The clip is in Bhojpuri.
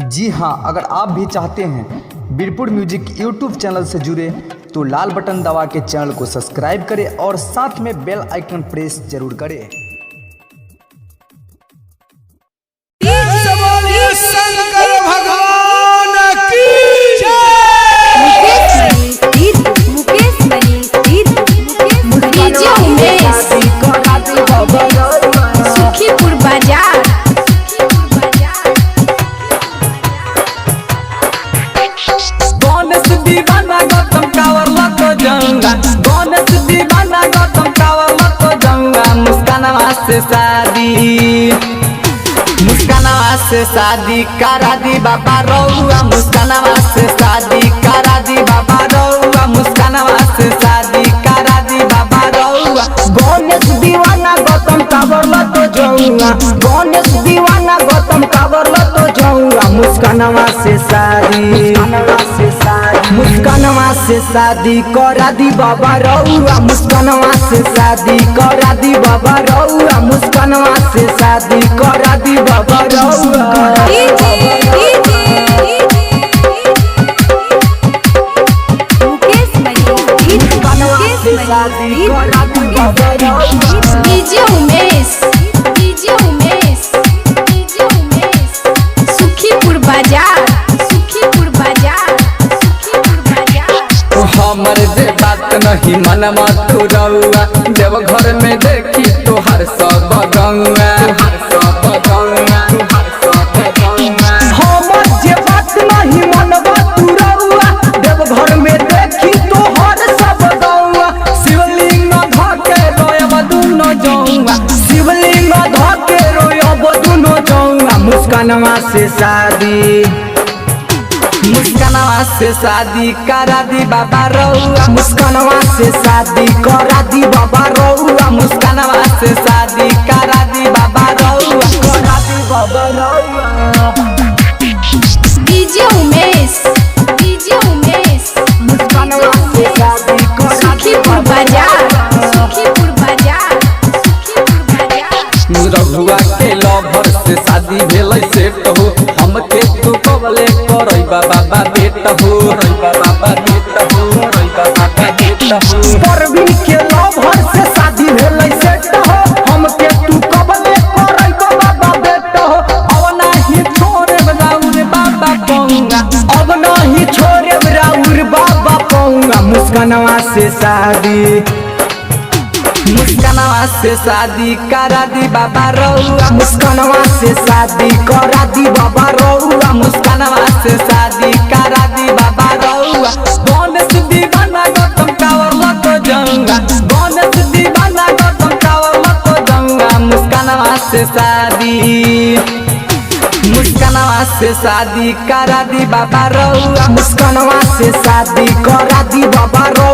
जी हाँ, अगर आप भी चाहते हैं बीरपुर म्यूजिक यूट्यूब चैनल से जुड़े तो लाल बटन दबा के चैनल को सब्सक्राइब करें और साथ में बेल आइकन प्रेस जरूर करें। शंकर भगवान की सुखीपुर बाजार गणेश दीवाना गौतम कावर लको जाऊंगा, गणेश दीवाना गौतम कावर लको जाऊंगा। मुस्कानवा से शादी करा दी बाबा रउआ, मुस्कानवा से शादी करा दी बाबा रउआ, मुस्कानवा से शादी करा दी बाबा रउआ। गणेश दीवाना गौतम कावर लको जाऊंगा, गणेश दीवाना गौतम कावर लको जाऊंगा। मुस्कानवा से शादी करा दी बाबा रउआ, मुस्कानवा से शादी करा दी बाबा रउआ, मुस्कानवा से शादी करा दी बाबा रउआ। सुखीपुर बाजार हमर जे बात नहीं मन मत रउआ, देव घर में देखी तोहर सब गौआ। हमर जे बात नहीं मन मत रउआ, देव घर में देखी तोहर सब गौआ। शिवलिंग धके रोयब दुनो जौआ, शिवलिंग धके रोयब दुनो जौआ। मुस्कानवा से शादी करा दी बाबा रउआ, मुस्कानवा से शादी करा दी बाबा रउआ, मुस्कानवा से शादी करा दी बाबा रउआ, करा दी बाबा रउआ। डीजे उमेश मुस्कानवा से शादी करा सुखीपुर बाजार रघुआ के लवर से शादी भेलै सेट हो, हमके तू कबले करई बाबा बेट हो। परवीन के लवर से शादी भेलै सेट हो, हमके तू कबले करई बाबा बेट हो। अब नहीं छोड़े राउर बाबा पौंगा, अब नहीं छोड़े राउर बाबा पौंगा। मुस्कानवा से शादी करा दी बाबा रउआ, मुस्कानवा से शादी करा दी बाबा रउआ, मुस्कानवा से शादी करा दी बाबा रउआ। गणेश दीवाना गौतम कावर लको जाऊंगा, गणेश दीवाना गौतम कावर लको जाऊंगा। मुस्कानवा से शादी करा दी बाबा रउआ, मुस्कानवा से शादी करा दी बाबा रउआ।